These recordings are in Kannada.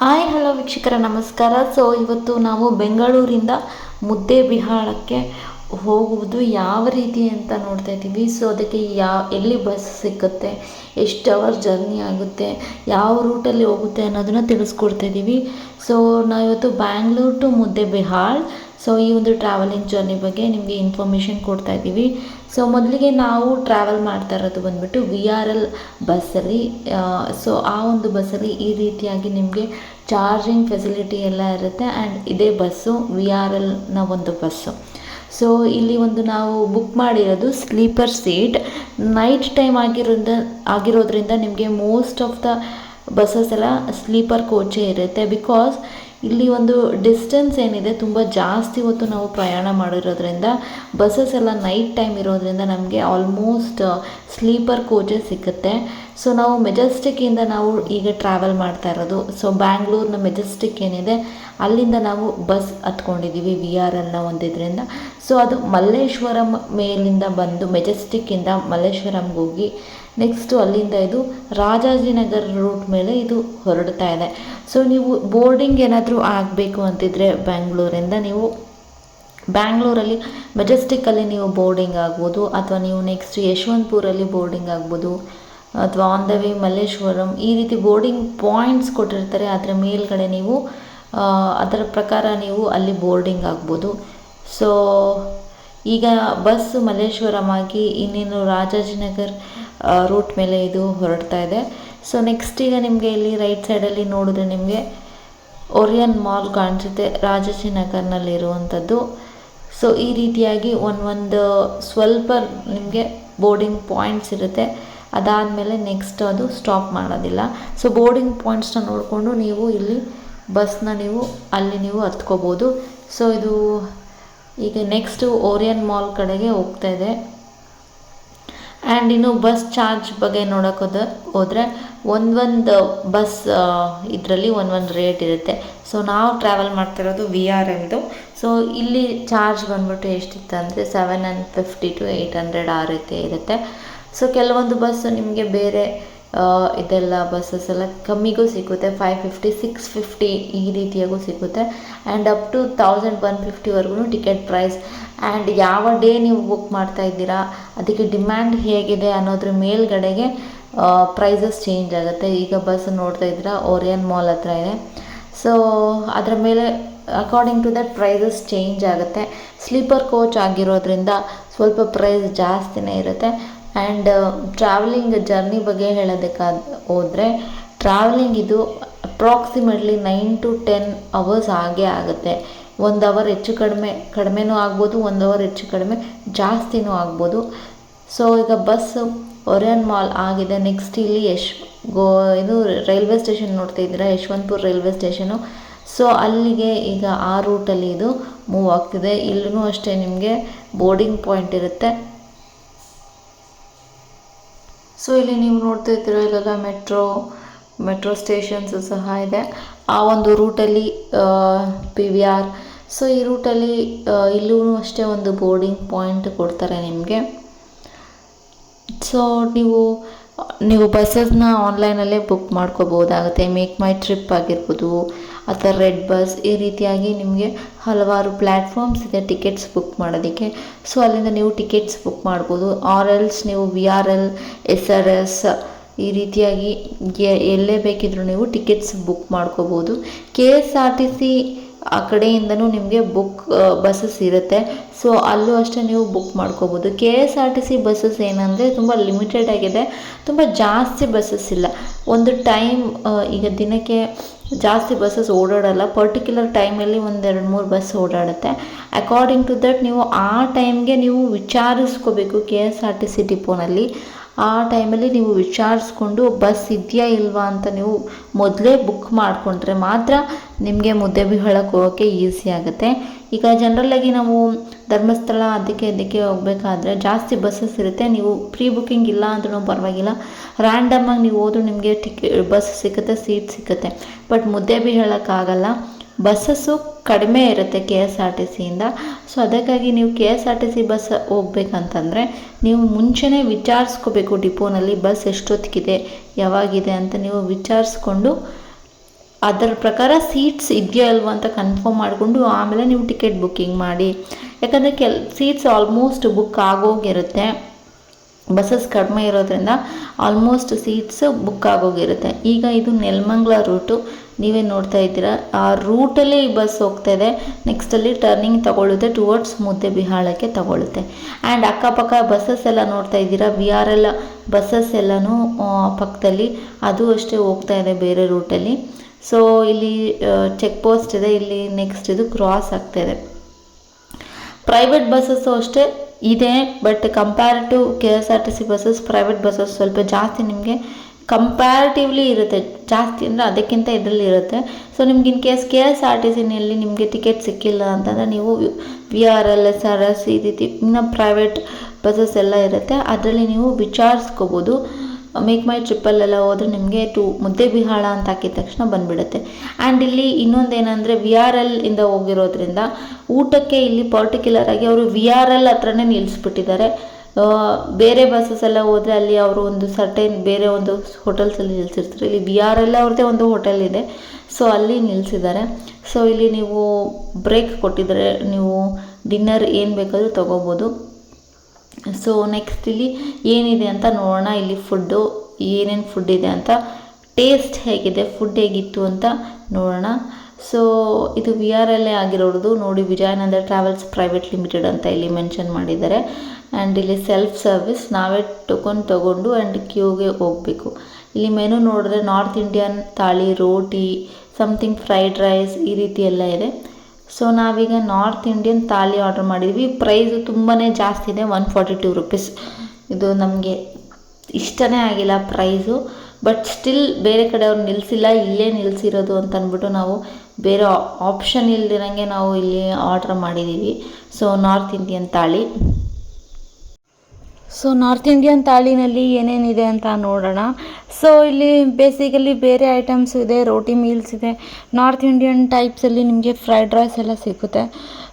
ಹಾಯ್ ಹಲೋ ವೀಕ್ಷಕರ ನಮಸ್ಕಾರ. ಇವತ್ತು ನಾವು ಬೆಂಗಳೂರಿಂದ ಮುದ್ದೇಬಿಹಾಳಕ್ಕೆ ಹೋಗುವುದು ಯಾವ ರೀತಿ ಅಂತ ನೋಡ್ತಾ ಇದ್ದೀವಿ. ಅದಕ್ಕೆ ಎಲ್ಲಿ ಬಸ್ ಸಿಕ್ಕುತ್ತೆ, ಎಷ್ಟು ಅವರ್ ಜರ್ನಿ ಆಗುತ್ತೆ, ಯಾವ ರೂಟಲ್ಲಿ ಹೋಗುತ್ತೆ ಅನ್ನೋದನ್ನು ತಿಳಿಸ್ಕೊಡ್ತಾ ಇದ್ದೀವಿ. ನಾವಿವತ್ತು ಬ್ಯಾಂಗ್ಳೂರ್ ಟು ಮುದ್ದೇಬಿಹಾಳ್ ಈ ಒಂದು ಟ್ರಾವೆಲಿಂಗ್ ಜರ್ನಿ ಬಗ್ಗೆ ನಿಮಗೆ ಇನ್ಫಾರ್ಮೇಷನ್ ಕೊಡ್ತಾ ಇದ್ದೀವಿ. ಮೊದಲಿಗೆ ನಾವು ಟ್ರಾವೆಲ್ ಮಾಡ್ತಾ ಇರೋದು ಬಂದುಬಿಟ್ಟು VRL ಬಸ್ಸಲ್ಲಿ. ಆ ಒಂದು ಬಸ್ಸಲ್ಲಿ ಈ ರೀತಿಯಾಗಿ ನಿಮಗೆ ಚಾರ್ಜಿಂಗ್ ಫೆಸಿಲಿಟಿ ಎಲ್ಲ ಇರುತ್ತೆ. ಆ್ಯಂಡ್ ಇದೇ ಬಸ್ಸು VRLನ ಒಂದು ಬಸ್ಸು. ಇಲ್ಲಿ ನಾವು ಬುಕ್ ಮಾಡಿರೋದು ಸ್ಲೀಪರ್ ಸೀಟ್. ನೈಟ್ ಟೈಮ್ ಆಗಿರೋದ್ರಿಂದ ನಿಮಗೆ ಮೋಸ್ಟ್ ಆಫ್ ದ ಬಸ್ಸಸ್ ಎಲ್ಲ ಸ್ಲೀಪರ್ ಕೋಚೇ ಇರುತ್ತೆ. ಬಿಕಾಸ್ ಇಲ್ಲಿ ಒಂದು ಡಿಸ್ಟೆನ್ಸ್ ಏನಿದೆ ತುಂಬ ಜಾಸ್ತಿ ಹೊತ್ತು ನಾವು ಪ್ರಯಾಣ ಮಾಡಿರೋದ್ರಿಂದ ಬಸ್ಸಸ್ ಎಲ್ಲ ನೈಟ್ ಟೈಮ್ ಇರೋದ್ರಿಂದ ನಮಗೆ ಆಲ್ಮೋಸ್ಟ್ ಸ್ಲೀಪರ್ ಕೋಚೇ ಸಿಗುತ್ತೆ. ನಾವು ಮೆಜೆಸ್ಟಿಕ್ಕಿಂದ ನಾವು ಈಗ ಟ್ರಾವೆಲ್ ಮಾಡ್ತಾ ಇರೋದು. ಬ್ಯಾಂಗ್ಳೂರ್ನ ಮೆಜೆಸ್ಟಿಕ್ ಏನಿದೆ ಅಲ್ಲಿಂದ ನಾವು ಬಸ್ ಹತ್ಕೊಂಡಿದ್ದೀವಿ VRLನ ಒಂದಿದ್ರಿಂದ. ಅದು ಮಲ್ಲೇಶ್ವರಂ ಮೇಲಿಂದ ಬಂದು ಮೆಜೆಸ್ಟಿಕ್ಕಿಂದ ಮಲ್ಲೇಶ್ವರಂಗೆ ಹೋಗಿ ನೆಕ್ಸ್ಟು ಅಲ್ಲಿಂದ ಇದು ರಾಜಾಜಿನಗರ್ ರೂಟ್ ಮೇಲೆ ಇದು ಹೊರಡ್ತಾ ಇದೆ. ನೀವು ಬೋರ್ಡಿಂಗ್ ಏನಾದರೂ ಆಗಬೇಕು ಅಂತಿದ್ರೆ ಬೆಂಗಳೂರಿಂದ ನೀವು ಬ್ಯಾಂಗ್ಳೂರಲ್ಲಿ ಮೆಜೆಸ್ಟಿಕ್ಕಲ್ಲಿ ನೀವು ಬೋರ್ಡಿಂಗ್ ಆಗ್ಬೋದು, ಅಥವಾ ನೀವು ನೆಕ್ಸ್ಟ್ ಯಶವಂತಪುರಲ್ಲಿ ಬೋರ್ಡಿಂಗ್ ಆಗ್ಬೋದು, ಅಥವಾ ಆನ್ ದ ವೇ ಮಲ್ಲೇಶ್ವರಂ, ಈ ರೀತಿ ಬೋರ್ಡಿಂಗ್ ಪಾಯಿಂಟ್ಸ್ ಕೊಟ್ಟಿರ್ತಾರೆ. ಅದರ ಮೇಲ್ಗಡೆ ನೀವು ಅದರ ಪ್ರಕಾರ ನೀವು ಅಲ್ಲಿ ಬೋರ್ಡಿಂಗ್ ಆಗ್ಬೋದು. ಈಗ ಬಸ್ಸು ಮಲ್ಲೇಶ್ವರಂ ಆಗಿ ಇನ್ನೇನು ರಾಜಾಜಿನಗರ್ ರೂಟ್ ಮೇಲೆ ಇದು ಹೊರಡ್ತಾ ಇದೆ. ನೆಕ್ಸ್ಟ್ ಈಗ ನಿಮಗೆ ಇಲ್ಲಿ ರೈಟ್ ಸೈಡಲ್ಲಿ ನೋಡಿದ್ರೆ ನಿಮಗೆ ಓರಿಯನ್ ಮಾಲ್ ಕಾಣಿಸುತ್ತೆ, ರಾಜಾಜಿನಗರ್ನಲ್ಲಿರುವಂಥದ್ದು. ಈ ರೀತಿಯಾಗಿ ಒಂದು ಸ್ವಲ್ಪ ನಿಮಗೆ ಬೋರ್ಡಿಂಗ್ ಪಾಯಿಂಟ್ಸ್ ಇರುತ್ತೆ. ಅದಾದಮೇಲೆ ನೆಕ್ಸ್ಟ್ ಅದು ಸ್ಟಾಪ್ ಮಾಡೋದಿಲ್ಲ. ಬೋರ್ಡಿಂಗ್ ಪಾಯಿಂಟ್ಸ್ನ ನೋಡಿಕೊಂಡು ನೀವು ಇಲ್ಲಿ ಬಸ್ನ ಅಲ್ಲಿ ನೀವು ಹತ್ಕೋಬೋದು. ಇದು ಈಗ ನೆಕ್ಸ್ಟು ಓರಿಯನ್ ಮಾಲ್ ಕಡೆಗೆ ಹೋಗ್ತಾ ಇದೆ. ಆ್ಯಂಡ್ ಇನ್ನು ಬಸ್ ಚಾರ್ಜ್ ಬಗ್ಗೆ ನೋಡೋಕೆ ಹೋದರೆ ಒಂದೊಂದು ಬಸ್ ಇದರಲ್ಲಿ ಒಂದೊಂದು ರೇಟ್ ಇರುತ್ತೆ. ನಾವು ಟ್ರಾವೆಲ್ ಮಾಡ್ತಿರೋದು VRLದು. ಇಲ್ಲಿ ಚಾರ್ಜ್ ಬಂದ್ಬಿಟ್ಟು ಎಷ್ಟಿತ್ತು ಅಂದರೆ 750 to 800 ಆ ರೀತಿ ಇರುತ್ತೆ. ಕೆಲವೊಂದು ಬಸ್ಸು ನಿಮಗೆ ಬೇರೆ ಇದೆಲ್ಲ ಬಸ್ಸಸ್ ಎಲ್ಲ ಕಮ್ಮಿಗೂ ಸಿಗುತ್ತೆ, 550, 650 ಈ ರೀತಿಯಾಗೂ ಸಿಗುತ್ತೆ. ಆ್ಯಂಡ್ ಅಪ್ ಟು 1150ವರೆಗೂ ಟಿಕೆಟ್ ಪ್ರೈಸ್. ಆ್ಯಂಡ್ ಯಾವ ಡೇ ನೀವು ಬುಕ್ ಮಾಡ್ತಾ ಇದ್ದೀರಾ, ಅದಕ್ಕೆ ಡಿಮ್ಯಾಂಡ್ ಹೇಗಿದೆ ಅನ್ನೋದ್ರ ಮೇಲ್ಗಡೆಗೆ ಪ್ರೈಸಸ್ ಚೇಂಜ್ ಆಗುತ್ತೆ. ಈಗ ಬಸ್ ನೋಡ್ತಾ ಇದ್ದೀರಾ ಓರಿಯನ್ ಮಾಲ್ ಹತ್ರ ಇದೆ. ಅದರ ಮೇಲೆ according to that prices change ಆಗುತ್ತೆ. ಸ್ಲೀಪರ್ ಕೋಚ್ ಆಗಿರೋದ್ರಿಂದ ಸ್ವಲ್ಪ ಪ್ರೈಸ್ ಜಾಸ್ತಿನೇ ಇರುತ್ತೆ. ಆ್ಯಂಡ್ ಟ್ರಾವೆಲಿಂಗ್ ಜರ್ನಿ ಬಗ್ಗೆ ಹೋದರೆ ಟ್ರಾವೆಲಿಂಗ್ ಇದು ಅಪ್ರಾಕ್ಸಿಮೇಟ್ಲಿ 9 to 10 hours ಆಗೇ ಆಗುತ್ತೆ. 1 hour ಹೆಚ್ಚು ಕಡಿಮೆನೂ ಆಗ್ಬೋದು, 1 hour ಹೆಚ್ಚು ಕಡಿಮೆ ಜಾಸ್ತಿನೂ ಆಗ್ಬೋದು. ಈಗ ಬಸ್ಸು ಓರಿಯನ್ ಮಾಲ್ ಆಗಿದೆ. ನೆಕ್ಸ್ಟ್ ಇಲ್ಲಿ ಇದು ರೈಲ್ವೆ ಸ್ಟೇಷನ್ ನೋಡ್ತಾ ಇದ್ದೀರಾ, ಯಶವಂತಪುರ ರೈಲ್ವೆ ಸ್ಟೇಷನು. ಅಲ್ಲಿಗೆ ಈಗ ಆ ರೂಟಲ್ಲಿ ಇದು ಮೂವ್ ಆಗ್ತಿದೆ. ಇಲ್ಲೂ ಅಷ್ಟೇ ನಿಮಗೆ ಬೋರ್ಡಿಂಗ್ ಪಾಯಿಂಟ್ ಇರುತ್ತೆ. ಇಲ್ಲಿ ನೀವು ನೋಡ್ತಾ ಇದ್ದೀರಾ ಇಲ್ಲೆಲ್ಲ ಮೆಟ್ರೋ ಸ್ಟೇಷನ್ಸು ಸಹ ಇದೆ. ಆ ಒಂದು ರೂಟಲ್ಲಿ PVR. ಈ ರೂಟಲ್ಲಿ ಇಲ್ಲೂ ಅಷ್ಟೇ ಒಂದು ಬೋರ್ಡಿಂಗ್ ಪಾಯಿಂಟ್ ಕೊಡ್ತಾರೆ ನಿಮಗೆ. ನೀವು ಬಸ್ಸಸ್ನ ಆನ್ಲೈನಲ್ಲೇ ಬುಕ್ ಮಾಡ್ಕೋಬೋದಾಗುತ್ತೆ. ಮೇಕ್ ಮೈ ಟ್ರಿಪ್ ಆಗಿರ್ಬೋದು, ಅಥವಾ ರೆಡ್ ಬಸ್, ಈ ರೀತಿಯಾಗಿ ನಿಮಗೆ ಹಲವಾರು ಪ್ಲ್ಯಾಟ್ಫಾರ್ಮ್ಸ್ ಇದೆ ಟಿಕೆಟ್ಸ್ ಬುಕ್ ಮಾಡೋದಕ್ಕೆ. ಅಲ್ಲಿಂದ ನೀವು ಟಿಕೆಟ್ಸ್ ಬುಕ್ ಮಾಡ್ಬೋದು. ಆರ್ ಎಲ್ಸ್ ನೀವು VRL, SRS ಈ ರೀತಿಯಾಗಿ ಎಲ್ಲೇ ಬೇಕಿದ್ರೂ ನೀವು ಟಿಕೆಟ್ಸ್ ಬುಕ್ ಮಾಡ್ಕೋಬೋದು. KSRTC ಆ ಕಡೆಯಿಂದನೂ ನಿಮಗೆ ಬಸ್ಸಸ್ ಇರುತ್ತೆ. ಅಲ್ಲೂ ಅಷ್ಟೇ ನೀವು ಬುಕ್ ಮಾಡ್ಕೋಬೋದು. KSRTC ಬಸ್ಸಸ್ ಏನಂದರೆ ತುಂಬ ಲಿಮಿಟೆಡ್ ಆಗಿದೆ, ತುಂಬ ಜಾಸ್ತಿ ಬಸ್ಸಸ್ ಇಲ್ಲ. ಒಂದು ಟೈಮ್ ಈಗ ದಿನಕ್ಕೆ ಜಾಸ್ತಿ ಬಸ್ಸಸ್ ಓಡಾಡಲ್ಲ. ಪರ್ಟಿಕ್ಯುಲರ್ ಟೈಮಲ್ಲಿ 1-2-3 ಬಸ್ ಓಡಾಡುತ್ತೆ. ಅಕಾರ್ಡಿಂಗ್ ಟು ದಟ್ ನೀವು ಆ ಟೈಮ್ಗೆ ನೀವು ವಿಚಾರಿಸ್ಕೋಬೇಕು KSRTC ಡಿಪೋನಲ್ಲಿ. ಆ ಟೈಮಲ್ಲಿ ನೀವು ವಿಚಾರಿಸ್ಕೊಂಡು ಬಸ್ ಇದೆಯಾ ಇಲ್ವಾ ಅಂತ ನೀವು ಮೊದಲೇ ಬುಕ್ ಮಾಡಿಕೊಂಡ್ರೆ ಮಾತ್ರ ನಿಮಗೆ ಮುದ್ದೇಬಿಹಾಳಕ್ಕೆ ಹೋಗೋಕ್ಕೆ ಈಸಿ ಆಗುತ್ತೆ. ಈಗ ಜನರಲ್ಲಾಗಿ ನಾವು ಧರ್ಮಸ್ಥಳ ಅದಕ್ಕೆ ಹೋಗಬೇಕಾದ್ರೆ ಜಾಸ್ತಿ ಬಸ್ಸಸ್ ಇರುತ್ತೆ. ನೀವು ಪ್ರೀ ಬುಕ್ಕಿಂಗ್ ಇಲ್ಲ ಅಂದ್ರೂ ಪರವಾಗಿಲ್ಲ, ರ್ಯಾಂಡಮಾಗಿ ನೀವು ಹೋದ್ರೂ ನಿಮಗೆ ಬಸ್ ಸಿಗುತ್ತೆ, ಸೀಟ್ ಸಿಗುತ್ತೆ. ಬಟ್ ಮುದ್ದೇಬಿಹಾಳಕ್ಕಾಗಲ್ಲ, ಬಸ್ಸಸ್ಸು ಕಡಿಮೆ ಇರುತ್ತೆ KSRTCಯಿಂದ. ಅದಕ್ಕಾಗಿ ನೀವು KSRTC ಬಸ್ ಹೋಗ್ಬೇಕಂತಂದರೆ ನೀವು ಮುಂಚೆನೇ ವಿಚಾರಿಸ್ಕೋಬೇಕು ಡಿಪೋನಲ್ಲಿ ಬಸ್ ಎಷ್ಟೊತ್ತಿಗಿದೆ, ಯಾವಾಗಿದೆ ಅಂತ ನೀವು ವಿಚಾರಿಸ್ಕೊಂಡು ಅದರ ಪ್ರಕಾರ ಸೀಟ್ಸ್ ಇದೆಯೋ ಅಲ್ವೋ ಅಂತ ಕನ್ಫರ್ಮ್ ಮಾಡಿಕೊಂಡು ಆಮೇಲೆ ನೀವು ಟಿಕೆಟ್ ಬುಕ್ಕಿಂಗ್ ಮಾಡಿ. ಯಾಕಂದರೆ ಸೀಟ್ಸ್ ಆಲ್ಮೋಸ್ಟ್ ಬುಕ್ ಆಗೋಗಿರುತ್ತೆ. ಬಸ್ಸಸ್ ಕಡಿಮೆ ಇರೋದ್ರಿಂದ ಆಲ್ಮೋಸ್ಟ್ ಸೀಟ್ಸ್ ಬುಕ್ ಆಗೋಗಿರುತ್ತೆ. ಈಗ ಇದು ನೆಲಮಂಗಲ ರೂಟು ನೀವೇ ನೋಡ್ತಾ ಇದ್ದೀರಾ. ಆ ರೂಟಲ್ಲಿ ಈ ಬಸ್ ಹೋಗ್ತಾ ಇದೆ. ನೆಕ್ಸ್ಟಲ್ಲಿ ಟರ್ನಿಂಗ್ ತಗೊಳ್ಳುತ್ತೆ, ಟುವರ್ಡ್ಸ್ ಮುದ್ದೆಬಿಹಾಳಕ್ಕೆ ತಗೊಳ್ಳುತ್ತೆ. ಆ್ಯಂಡ್ ಅಕ್ಕಪಕ್ಕ ಬಸ್ಸಸ್ ಎಲ್ಲ ನೋಡ್ತಾ ಇದ್ದೀರಾ, VRL ಬಸ್ಸಸ್ ಎಲ್ಲನೂ ಪಕ್ಕದಲ್ಲಿ ಅದು ಅಷ್ಟೇ ಹೋಗ್ತಾ ಇದೆ ಬೇರೆ ರೂಟಲ್ಲಿ. ಸೊ ಇಲ್ಲಿ ಚೆಕ್ ಪೋಸ್ಟ್ ಇದೆ, ಇಲ್ಲಿ ನೆಕ್ಸ್ಟ್ ಇದು ಕ್ರಾಸ್ ಆಗ್ತಾ ಇದೆ. ಪ್ರೈವೇಟ್ ಬಸ್ಸಸ್ಸು ಅಷ್ಟೇ ಇದೆ, but comparative KSRTC buses, private buses ಸ್ವಲ್ಪ ಜಾಸ್ತಿ ನಿಮಗೆ ಕಂಪ್ಯಾರಿಟಿವ್ಲಿ ಇರುತ್ತೆ. ಜಾಸ್ತಿ ಅಂದರೆ ಅದಕ್ಕಿಂತ ಇದರಲ್ಲಿ ಇರುತ್ತೆ. ಸೊ ನಿಮ್ಗೆ ಇನ್ ಕೇಸ್ KSRTCನಲ್ಲಿ ನಿಮಗೆ ಟಿಕೆಟ್ ಸಿಕ್ಕಿಲ್ಲ ಅಂತಂದರೆ ನೀವು VRL, SRS ಈ ರೀತಿ ಇನ್ನು ಪ್ರೈವೇಟ್ ಬಸ್ಸಸ್ ಎಲ್ಲ ಇರುತ್ತೆ, ಅದರಲ್ಲಿ ನೀವು ವಿಚಾರಿಸ್ಕೋಬೋದು. ಮೇಕ್ ಮೈ ಟ್ರಿಪ್ಪಲ್ಲೆಲ್ಲ ಹೋದರೆ ನಿಮಗೆ ಮುದ್ದೆಬಿಹಾಳ ಅಂತ ಹಾಕಿದ ತಕ್ಷಣ ಬಂದುಬಿಡುತ್ತೆ. ಆ್ಯಂಡ್ ಇಲ್ಲಿ ಇನ್ನೊಂದೇನೆಂದರೆ VRL ಇಂದ ಹೋಗಿರೋದ್ರಿಂದ ಊಟಕ್ಕೆ ಇಲ್ಲಿ ಪರ್ಟಿಕ್ಯುಲರ್ ಆಗಿ ಅವರು VRL ಹತ್ರನೇ ನಿಲ್ಲಿಸ್ಬಿಟ್ಟಿದ್ದಾರೆ. ಬೇರೆ ಬಸ್ಸಸ್ ಎಲ್ಲ ಹೋದರೆ ಅಲ್ಲಿ ಅವರು ಒಂದು ಸರ್ಟೈನ್ ಬೇರೆ ಒಂದು ಹೋಟೆಲ್ಸಲ್ಲಿ ನಿಲ್ಲಿಸಿರ್ತಾರೆ. ಇಲ್ಲಿ VRL ಅವ್ರದ್ದೇ ಒಂದು ಹೋಟೆಲ್ ಇದೆ, ಸೊ ಅಲ್ಲಿ ನಿಲ್ಲಿಸಿದ್ದಾರೆ. ಸೊ ಇಲ್ಲಿ ನೀವು ಬ್ರೇಕ್ ಕೊಟ್ಟಿದ್ದಾರೆ, ನೀವು ಡಿನ್ನರ್ ಏನು ಬೇಕಾದರೂ ತೊಗೋಬೋದು. ಸೊ ನೆಕ್ಸ್ಟ್ ಇಲ್ಲಿ ಏನಿದೆ ಅಂತ ನೋಡೋಣ. ಇಲ್ಲಿ ಫುಡ್ಡು ಏನೇನು ಫುಡ್ ಇದೆ ಅಂತ, ಟೇಸ್ಟ್ ಹೇಗಿದೆ, ಫುಡ್ ಹೇಗಿತ್ತು ಅಂತ ನೋಡೋಣ. ಸೊ ಇದು VRL ಆಗಿರೋದು ನೋಡಿ, ವಿಜಯಾನಂದ ಟ್ರಾವೆಲ್ಸ್ ಪ್ರೈವೇಟ್ ಲಿಮಿಟೆಡ್ ಅಂತ ಇಲ್ಲಿ ಮೆನ್ಷನ್ ಮಾಡಿದ್ದಾರೆ. ಆ್ಯಂಡ್ ಇಲ್ಲಿ ಸೆಲ್ಫ್ ಸರ್ವಿಸ್, ನಾವೇ ಟೋಕನ್ ತೊಗೊಂಡು ಆ್ಯಂಡ್ ಕ್ಯೂಗೆ ಹೋಗಬೇಕು. ಇಲ್ಲಿ ಮೆನು ನೋಡಿದ್ರೆ ನಾರ್ತ್ ಇಂಡಿಯನ್ ಥಾಳಿ, ರೋಟಿ, ಸಮಥಿಂಗ್ ಫ್ರೈಡ್ ರೈಸ್ ಈ ರೀತಿ ಎಲ್ಲ ಇದೆ. ಸೊ ನಾವೀಗ ನಾರ್ತ್ ಇಂಡಿಯನ್ ಥಾಲಿ ಆರ್ಡರ್ ಮಾಡಿದ್ವಿ. ಪ್ರೈಸು ತುಂಬಾ ಜಾಸ್ತಿ ಇದೆ, 142 ರುಪೀಸ್. ಇದು ನಮಗೆ ಇಷ್ಟನೇ ಆಗಿಲ್ಲ ಪ್ರೈಸು, ಬಟ್ ಸ್ಟಿಲ್ ಬೇರೆ ಕಡೆ ಅವ್ರು ನಿಲ್ಲಿಸಿಲ್ಲ, ಇಲ್ಲೇ ನಿಲ್ಲಿಸಿರೋದು ಅಂತ ಅಂದ್ಬಿಟ್ಟು ನಾವು ಬೇರೆ ಆಪ್ಷನ್ ಇಲ್ದಿರಂಗೆ ನಾವು ಇಲ್ಲಿ ಆರ್ಡ್ರ್ ಮಾಡಿದ್ದೀವಿ. So north Indian thali. So north Indian ಥಾಳಿನಲ್ಲಿ ಏನೇನಿದೆ ಅಂತ ನೋಡೋಣ. ಸೊ ಇಲ್ಲಿ ಬೇಸಿಕಲಿ ಬೇರೆ ಐಟಮ್ಸ್ ಇದೆ, ರೋಟಿ ಮೀಲ್ಸ್ ಇದೆ. ನಾರ್ತ್ ಇಂಡಿಯನ್ ಟೈಪ್ಸಲ್ಲಿ ನಿಮಗೆ ಫ್ರೈಡ್ ರೈಸ್ ಎಲ್ಲ ಸಿಗುತ್ತೆ.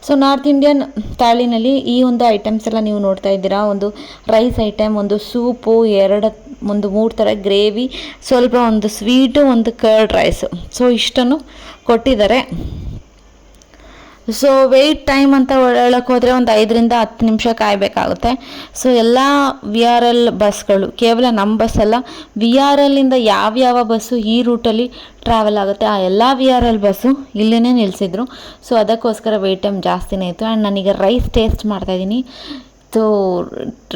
ಸೊ ನಾರ್ತ್ ಇಂಡಿಯನ್ ಥಾಳಿನಲ್ಲಿ ಈ ಒಂದು ಐಟಮ್ಸ್ ಎಲ್ಲ ನೀವು ನೋಡ್ತಾ ಇದ್ದೀರಾ. ಒಂದು ರೈಸ್ ಐಟಮ್, ಒಂದು ಸೂಪು, ಒಂದು 3 ಥರ ಗ್ರೇವಿ, ಸ್ವಲ್ಪ ಒಂದು ಸ್ವೀಟು, ಒಂದು ಕರ್ಡ್ ರೈಸು. ಸೊ ಇಷ್ಟನ್ನು ಕೊಟ್ಟಿದ್ದಾರೆ. ಸೊ ವೆಯ್ಟ್ ಟೈಮ್ ಅಂತ ಹೇಳಕ್ಕೆ ಹೋದರೆ ಒಂದು 5ರಿಂದ 10 ನಿಮಿಷ ಕಾಯಬೇಕಾಗುತ್ತೆ. ಸೊ ಎಲ್ಲ VRL ಬಸ್ಗಳು, ಕೇವಲ ನಮ್ಮ ಬಸ್ ಅಲ್ಲ, VRLಿಂದ ಯಾವ್ಯಾವ ಬಸ್ಸು ಈ ರೂಟಲ್ಲಿ ಟ್ರಾವೆಲ್ ಆಗುತ್ತೆ ಆ ಎಲ್ಲ VRL ಬಸ್ಸು ಇಲ್ಲೇ ನಿಲ್ಲಿಸಿದ್ರು. ಸೊ ಅದಕ್ಕೋಸ್ಕರ ವೆಯ್ಟ್ ಟೈಮ್ ಜಾಸ್ತಿನೇ ಇತ್ತು. ಆ್ಯಂಡ್ ನಾನೀಗ ರೈಸ್ ಟೇಸ್ಟ್ ಮಾಡ್ತಾಯಿದ್ದೀನಿ. ಸೊ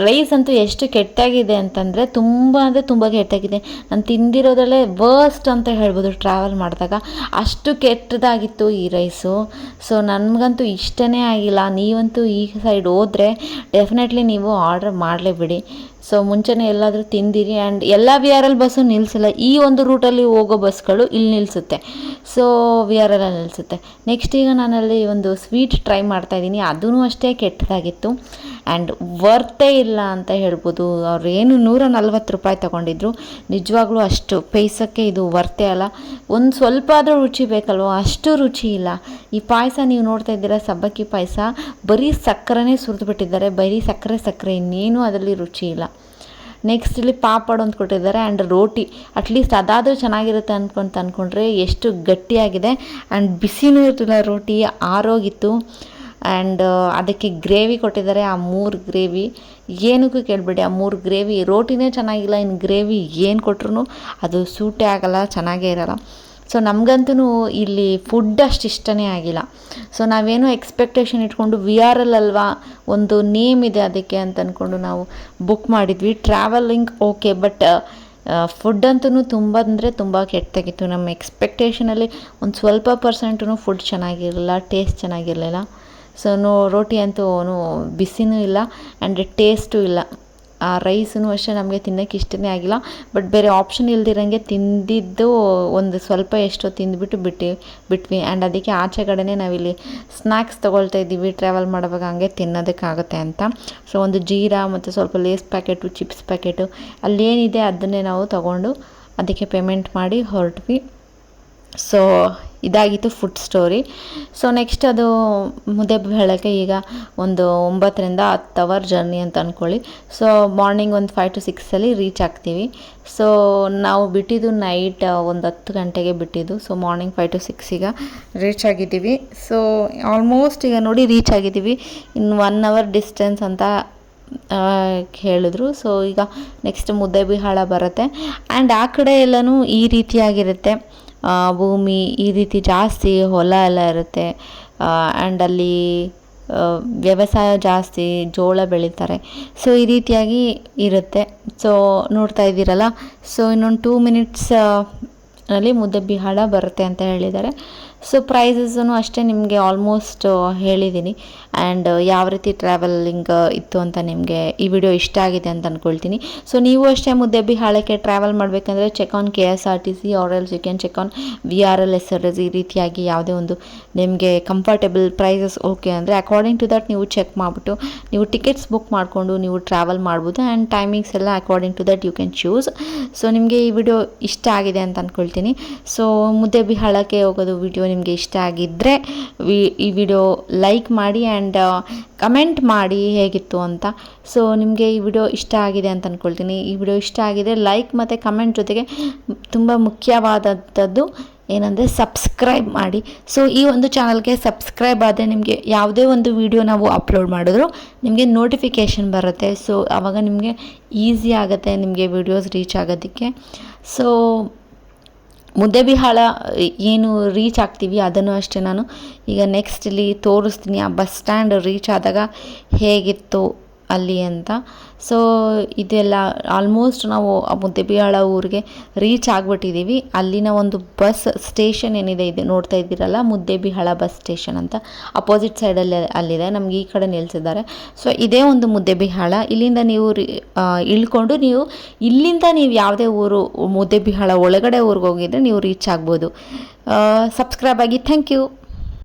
ರೈಸ್ ಅಂತೂ ಎಷ್ಟು ಕೆಟ್ಟಾಗಿದೆ ಅಂತಂದರೆ ತುಂಬ ಕೆಟ್ಟಾಗಿದೆ. ನಾನು ತಿಂದಿರೋದ್ರಲ್ಲೇ ವರ್ಸ್ಟ್ ಅಂತ ಹೇಳ್ಬೋದು ಟ್ರಾವೆಲ್ ಮಾಡಿದಾಗ, ಅಷ್ಟು ಕೆಟ್ಟದಾಗಿತ್ತು ಈ ರೈಸು. ಸೊ ನನಗಂತೂ ಇಷ್ಟನೇ ಆಗಿಲ್ಲ. ನೀವಂತೂ ಈ ಸೈಡ್ ಹೋದರೆ ಡೆಫಿನೆಟ್ಲಿ ನೀವು ಆರ್ಡರ್ ಮಾಡಲೇಬಿಡಿ. ಸೊ ಮುಂಚೆನೇ ಎಲ್ಲಾದರೂ ತಿಂದಿರಿ. ಆ್ಯಂಡ್ ಎಲ್ಲ VRL ಬಸ್ಸು ನಿಲ್ಲಿಸಲ್ಲ, ಈ ಒಂದು ರೂಟಲ್ಲಿ ಹೋಗೋ ಬಸ್ಗಳು ಇಲ್ಲಿ ನಿಲ್ಲಿಸುತ್ತೆ. ಸೊ VRL ನಿಲ್ಲಿಸುತ್ತೆ. ನೆಕ್ಸ್ಟ್ ಈಗ ನಾನಲ್ಲಿ ಒಂದು ಸ್ವೀಟ್ ಟ್ರೈ ಮಾಡ್ತಾಯಿದ್ದೀನಿ, ಅದೂ ಅಷ್ಟೇ ಕೆಟ್ಟದಾಗಿತ್ತು. ಆ್ಯಂಡ್ ವರ್ತೇ ಇಲ್ಲ ಅಂತ ಹೇಳ್ಬೋದು. ಅವ್ರೇನು 140 ರೂಪಾಯಿ ತೊಗೊಂಡಿದ್ರು, ನಿಜವಾಗ್ಲೂ ಅಷ್ಟು ಪೈಸಕ್ಕೆ ಇದು ವರ್ತೇ ಅಲ್ಲ. ಒಂದು ಸ್ವಲ್ಪ ಆದರೂ ರುಚಿ ಬೇಕಲ್ವ, ಅಷ್ಟು ರುಚಿ ಇಲ್ಲ. ಈ ಪಾಯಸ ನೀವು ನೋಡ್ತಾ ಇದ್ದೀರಾ, ಸಬ್ಬಕ್ಕಿ ಪಾಯಸ, ಬರೀ ಸಕ್ಕರೆನೇ ಸುರಿದ್ಬಿಟ್ಟಿದ್ದಾರೆ, ಬರೀ ಸಕ್ಕರೆ, ಇನ್ನೇನು ಅದರಲ್ಲಿ ರುಚಿ ಇಲ್ಲ. ನೆಕ್ಸ್ಟ್ ಇಲ್ಲಿ ಪಾಪಡ್ ಒಂದು ಕೊಟ್ಟಿದ್ದಾರೆ. ಆ್ಯಂಡ್ ರೋಟಿ, ಅಟ್ಲೀಸ್ಟ್ ಅದಾದರೂ ಚೆನ್ನಾಗಿರುತ್ತೆ ಅಂದ್ಕೊಂಡ್ರೆ ಎಷ್ಟು ಗಟ್ಟಿಯಾಗಿದೆ. ಆ್ಯಂಡ್ ಬಿಸಿನೂ ಇರ್ತಿಲ್ಲ, ರೋಟಿ ಆರೋಗಿತ್ತು. ಆ್ಯಂಡ್ ಅದಕ್ಕೆ ಗ್ರೇವಿ ಕೊಟ್ಟಿದ್ದಾರೆ. ಆ 3 ಗ್ರೇವಿ ಏನಕ್ಕೂ ಕೇಳಬೇಡಿ, ಆ 3 ಗ್ರೇವಿ, ರೋಟಿನೇ ಚೆನ್ನಾಗಿಲ್ಲ, ಇನ್ನು ಗ್ರೇವಿ ಏನು ಕೊಟ್ರು ಅದು ಸೂಟೇ ಆಗಲ್ಲ, ಚೆನ್ನಾಗೇ ಇರೋಲ್ಲ. ಸೊ ನಮಗಂತೂ ಇಲ್ಲಿ ಫುಡ್ ಅಷ್ಟು ಇಷ್ಟನೇ ಆಗಿಲ್ಲ. ಸೊ ನಾವೇನು ಎಕ್ಸ್ಪೆಕ್ಟೇಷನ್ ಇಟ್ಕೊಂಡು VRL ಅಲ್ವಾ, ಒಂದು ನೇಮ್ ಇದೆ ಅದಕ್ಕೆ ಅಂತ ಅಂದ್ಕೊಂಡು ನಾವು ಬುಕ್ ಮಾಡಿದ್ವಿ. ಟ್ರಾವೆಲಿಂಗ್ ಓಕೆ, ಬಟ್ ಫುಡ್ ಅಂತೂ ತುಂಬ ಕೆಟ್ಟಾಗಿತ್ತು. ನಮ್ಮ ಎಕ್ಸ್ಪೆಕ್ಟೇಷನಲ್ಲಿ ಒಂದು ಸ್ವಲ್ಪ ಪರ್ಸೆಂಟೂ ಫುಡ್ ಚೆನ್ನಾಗಿರಲಿಲ್ಲ, ಟೇಸ್ಟ್ ಚೆನ್ನಾಗಿರಲಿಲ್ಲ. ಸೊ ರೋಟಿ ಅಂತೂ ಬಿಸಿನೂ ಇಲ್ಲ ಆ್ಯಂಡ್ ಟೇಸ್ಟು ಇಲ್ಲ. ಆ ರೈಸೂ ಅಷ್ಟೇ ನಮಗೆ ತಿನ್ನೋಕ್ಕೆ ಇಷ್ಟನೇ ಆಗಿಲ್ಲ. ಬಟ್ ಬೇರೆ ಆಪ್ಷನ್ ಇಲ್ದಿರಂಗೆ ತಿಂದಿದ್ದು ಒಂದು ಸ್ವಲ್ಪ ಎಷ್ಟೋ ತಿಂದುಬಿಟ್ಟು ಬಿಟ್ವಿ. ಆ್ಯಂಡ್ ಅದಕ್ಕೆ ಆಚೆ ಕಡೆನೇ ನಾವಿಲ್ಲಿ ಸ್ನ್ಯಾಕ್ಸ್ ತೊಗೊಳ್ತಾ ಇದ್ದೀವಿ, ಟ್ರಾವೆಲ್ ಮಾಡುವಾಗ ಹಂಗೆ ತಿನ್ನೋದಕ್ಕಾಗುತ್ತೆ ಅಂತ. ಸೊ ಒಂದು ಜೀರಾ ಮತ್ತು ಸ್ವಲ್ಪ ಲೇಸ್ ಪ್ಯಾಕೆಟು, ಚಿಪ್ಸ್ ಪ್ಯಾಕೆಟು, ಅಲ್ಲೇನಿದೆ ಅದನ್ನೇ ನಾವು ತೊಗೊಂಡು ಅದಕ್ಕೆ ಪೇಮೆಂಟ್ ಮಾಡಿ ಹೊರಟ್ವಿ. ಸೊ ಇದಾಗಿತ್ತು ಫುಡ್ ಸ್ಟೋರಿ. ಸೊ ನೆಕ್ಸ್ಟ್ ಅದು ಮುದ್ದೆಬಿಹಾಳಕ್ಕೆ ಈಗ ಒಂದು 9ರಿಂದ 10 ಅವರ್ ಜರ್ನಿ ಅಂತ ಅಂದ್ಕೊಳ್ಳಿ. ಸೊ ಮಾರ್ನಿಂಗ್ ಒಂದು 5 to 6 ರೀಚ್ ಆಗ್ತೀವಿ. ಸೊ ನಾವು ಬಿಟ್ಟಿದ್ದು ನೈಟ್ ಒಂದು 10 ಗಂಟೆಗೆ ಬಿಟ್ಟಿದ್ದು. ಸೊ ಮಾರ್ನಿಂಗ್ 5 to 6 ಈಗ ರೀಚ್ ಆಗಿದ್ದೀವಿ. ಸೊ ಆಲ್ಮೋಸ್ಟ್ ಈಗ ನೋಡಿ ರೀಚ್ ಆಗಿದ್ದೀವಿ. ಇನ್ನು 1 ಅವರ್ ಡಿಸ್ಟೆನ್ಸ್ ಅಂತ ಹೇಳಿದ್ರು. ಸೊ ಈಗ ನೆಕ್ಸ್ಟ್ ಮುದ್ದೆಬಿಹಾಳ ಬರುತ್ತೆ. ಆ್ಯಂಡ್ ಆ ಕಡೆ ಎಲ್ಲನೂ ಈ ರೀತಿಯಾಗಿರುತ್ತೆ, ಭೂಮಿ ಈ ರೀತಿ ಜಾಸ್ತಿ ಹೊಲ ಎಲ್ಲ ಇರುತ್ತೆ. ಆ್ಯಂಡ್ ಅಲ್ಲಿ ವ್ಯವಸಾಯ ಜಾಸ್ತಿ, ಜೋಳ ಬೆಳೀತಾರೆ. ಸೊ ಈ ರೀತಿಯಾಗಿ ಇರುತ್ತೆ. ಸೊ ನೋಡ್ತಾ ಇದ್ದೀರಲ್ಲ. ಸೊ ಇನ್ನೊಂದು 2 minutes ನಲ್ಲಿ ಮುದ್ದೆಬಿಹಾಳ ಬರುತ್ತೆ ಅಂತ ಹೇಳಿದ್ದಾರೆ. ಸೊ ಪ್ರೈಸಸ್ಸೂ ಅಷ್ಟೇ ನಿಮಗೆ ಆಲ್ಮೋಸ್ಟ್ ಹೇಳಿದ್ದೀನಿ. ಆ್ಯಂಡ್ ಯಾವ ರೀತಿ ಟ್ರಾವೆಲಿಂಗ್ ಇತ್ತು ಅಂತ ನಿಮಗೆ ಈ ವಿಡಿಯೋ ಇಷ್ಟ ಆಗಿದೆ ಅಂತ ಅಂದ್ಕೊಳ್ತೀನಿ. ಸೊ ನೀವು ಅಷ್ಟೇ ಮುದ್ದೆಬಿಹಾಳಕ್ಕೆ ಟ್ರಾವೆಲ್ ಮಾಡಬೇಕಂದ್ರೆ check on KSRTC or else you can check on VRL SRS. ಈ ರೀತಿಯಾಗಿ ಯಾವುದೇ ಒಂದು ನಿಮಗೆ ಕಂಫರ್ಟೇಬಲ್ ಪ್ರೈಸಸ್ ಓಕೆ ಅಂದರೆ ಅಕಾರ್ಡಿಂಗ್ ಟು ದಟ್ ನೀವು ಚೆಕ್ ಮಾಡಿಬಿಟ್ಟು ನೀವು ಟಿಕೆಟ್ಸ್ ಬುಕ್ ಮಾಡಿಕೊಂಡು ನೀವು ಟ್ರಾವೆಲ್ ಮಾಡ್ಬೋದು. ಆ್ಯಂಡ್ ಟೈಮಿಂಗ್ಸ್ ಎಲ್ಲ according to that you can choose. So ನಿಮಗೆ ಈ ವಿಡಿಯೋ ಇಷ್ಟ ಆಗಿದೆ ಅಂತ ಅಂದ್ಕೊಳ್ತೀನಿ. ಸೊ ಮುದ್ದೆಬಿಹಾಳಕ್ಕೆ ಹೋಗೋದು ವಿಡಿಯೋ ನಿಮಗೆ ಇಷ್ಟ ಆಗಿದ್ದರೆ ಈ ವಿಡಿಯೋ ಲೈಕ್ ಮಾಡಿ ಆ್ಯಂಡ್ ಕಮೆಂಟ್ ಮಾಡಿ ಹೇಗಿತ್ತು ಅಂತ. ಸೊ ನಿಮಗೆ ಈ ವಿಡಿಯೋ ಇಷ್ಟ ಆಗಿದೆ ಅಂತ ಅಂದ್ಕೊಳ್ತೀನಿ. ಈ ವಿಡಿಯೋ ಇಷ್ಟ ಆಗಿದೆ ಲೈಕ್ ಮತ್ತು ಕಮೆಂಟ್ ಜೊತೆಗೆ ತುಂಬ ಮುಖ್ಯವಾದದ್ದು ಏನಂದರೆ ಸಬ್ಸ್ಕ್ರೈಬ್ ಮಾಡಿ. ಸೊ ಈ ಒಂದು ಚಾನಲ್ಗೆ ಸಬ್ಸ್ಕ್ರೈಬ್ ಆದರೆ ನಿಮಗೆ ಯಾವುದೇ ಒಂದು ವಿಡಿಯೋ ನಾವು ಅಪ್ಲೋಡ್ ಮಾಡಿದ್ರು ನಿಮಗೆ ನೋಟಿಫಿಕೇಷನ್ ಬರುತ್ತೆ. ಸೊ ಆವಾಗ ನಿಮಗೆ ಈಸಿ ಆಗುತ್ತೆ ನಿಮಗೆ ವಿಡಿಯೋಸ್ ರೀಚ್ ಆಗೋದಕ್ಕೆ. ಸೊ ಮುದ್ದೆಬಿಹಾಳ ಏನು ರೀಚ್ ಆಗ್ತೀವಿ ಅದನ್ನು ಅಷ್ಟೇ ನಾನು ಈಗ ನೆಕ್ಸ್ಟ್ ಇಲ್ಲಿ ತೋರಿಸ್ತೀನಿ. ಆ ಬಸ್ ಸ್ಟ್ಯಾಂಡ್ ರೀಚ್ ಆದಾಗ ಹೇಗಿತ್ತು ಅಲ್ಲಿ ಅಂತ. ಸೊ ಇದೆಲ್ಲ ಆಲ್ಮೋಸ್ಟ್ ನಾವು ಆ ಮುದ್ದೆಬಿಹಾಳ ಊರಿಗೆ ರೀಚ್ ಆಗಿಬಿಟ್ಟಿದ್ದೀವಿ. ಅಲ್ಲಿನ ಒಂದು ಬಸ್ ಸ್ಟೇಷನ್ ಏನಿದೆ ಇದೆ ನೋಡ್ತಾ ಇದ್ದೀರಲ್ಲ, ಮುದ್ದೆಬಿಹಾಳ ಬಸ್ ಸ್ಟೇಷನ್ ಅಂತ ಅಪೋಸಿಟ್ ಸೈಡಲ್ಲಿ ಅಲ್ಲಿದೆ. ನಮಗೆ ಈ ಕಡೆ ನಿಲ್ಲಿಸಿದ್ದಾರೆ. ಸೊ ಇದೇ ಒಂದು ಮುದ್ದೆಬಿಹಾಳ. ಇಲ್ಲಿಂದ ನೀವು ಇಳ್ಕೊಂಡು ಇಲ್ಲಿಂದ ನೀವು ಯಾವುದೇ ಊರು ಮುದ್ದೆಬಿಹಾಳ ಒಳಗಡೆ ಊರಿಗೆ ಹೋಗಿದ್ರೆ ನೀವು ರೀಚ್ ಆಗ್ಬೋದು. ಸಬ್ಸ್ಕ್ರೈಬ್ ಆಗಿ. Thank you.